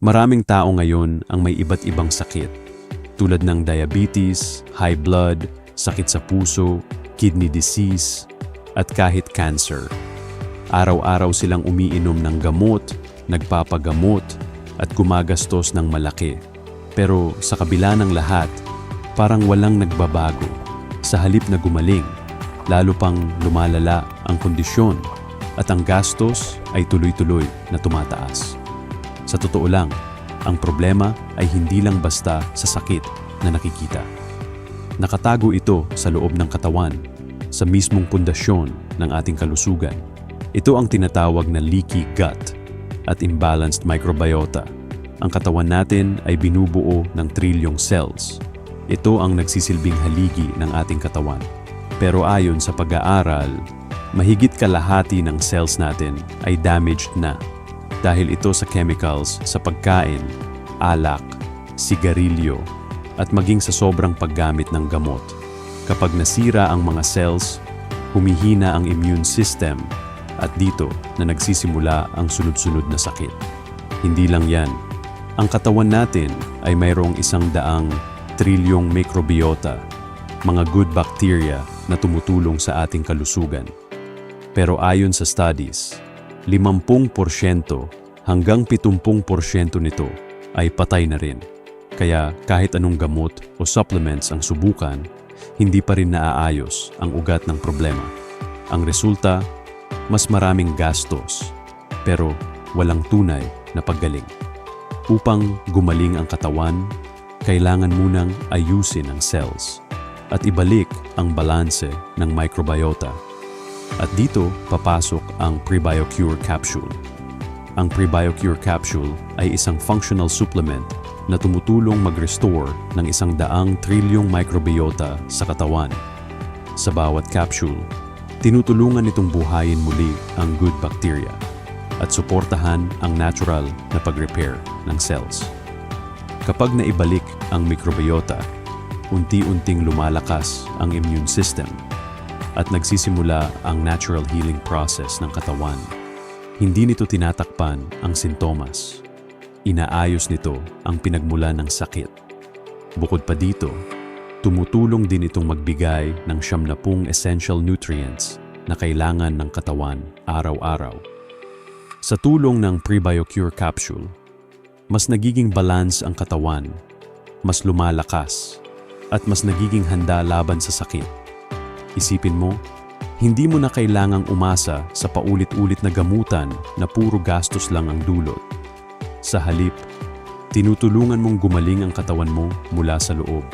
Maraming tao ngayon ang may iba't ibang sakit, tulad ng diabetes, high blood, sakit sa puso, kidney disease, at kahit cancer. Araw-araw silang umiinom ng gamot, nagpapagamot, at gumagastos ng malaki. Pero sa kabila ng lahat, parang walang nagbabago. Sa halip na gumaling, lalo pang lumalala ang kondisyon at ang gastos ay tuloy-tuloy na tumataas. Sa totoo lang, ang problema ay hindi lang basta sa sakit na nakikita. Nakatago ito sa loob ng katawan, sa mismong pundasyon ng ating kalusugan. Ito ang tinatawag na leaky gut at imbalanced microbiota. Ang katawan natin ay binubuo ng trilyong cells. Ito ang nagsisilbing haligi ng ating katawan. Pero ayon sa pag-aaral, mahigit kalahati ng cells natin ay damaged na dahil ito sa chemicals sa pagkain, alak, sigarilyo, at maging sa sobrang paggamit ng gamot. Kapag nasira ang mga cells, humihina ang immune system at dito na nagsisimula ang sunod-sunod na sakit. Hindi lang yan. Ang katawan natin ay mayroong 100 trilyong microbiota, mga good bacteria na tumutulong sa ating kalusugan. Pero ayon sa studies, 50% hanggang 70% nito ay patay na rin. Kaya kahit anong gamot o supplements ang subukan, hindi pa rin naaayos ang ugat ng problema. Ang resulta, mas maraming gastos, pero walang tunay na paggaling. Upang gumaling ang katawan, kailangan munang ayusin ang cells at ibalik ang balanse ng microbiota. At dito papasok ang PreBioCure Capsule. Ang PreBioCure Capsule ay isang functional supplement na tumutulong mag-restore ng 100 trilyong microbiota sa katawan. Sa bawat capsule, tinutulungan itong buhayin muli ang good bacteria at suportahan ang natural na pag-repair ng cells. Kapag naibalik ang microbiota, unti-unting lumalakas ang immune system at nagsisimula ang natural healing process ng katawan. Hindi nito tinatakpan ang sintomas. Inaayos nito ang pinagmulan ng sakit. Bukod pa dito, tumutulong din itong magbigay ng 70 essential nutrients na kailangan ng katawan araw-araw. Sa tulong ng PreBioCure Capsule, mas nagiging balance ang katawan, mas lumalakas, at mas nagiging handa laban sa sakit. Isipin mo, hindi mo na kailangang umasa sa paulit-ulit na gamutan na puro gastos lang ang dulot. Sa halip, tinutulungan mong gumaling ang katawan mo mula sa loob.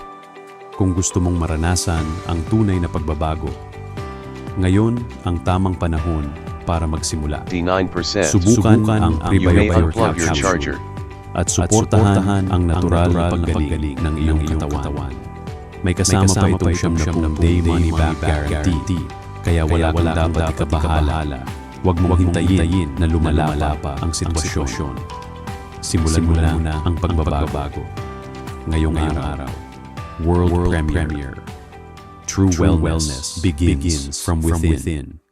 Kung gusto mong maranasan ang tunay na pagbabago, ngayon ang tamang panahon para magsimula. Subukan ang PreBioCure Capsule at suportahan ang natural na paggaling ng iyong katawan. May kasama pa itong 70 day money back guarantee, kaya wala kang dapat ikabahala. Huwag mong hintayin na lumala pa ang sitwasyon. Simulan mo na ang pagbabago. Ngayong araw, World Premiere. True wellness begins from within.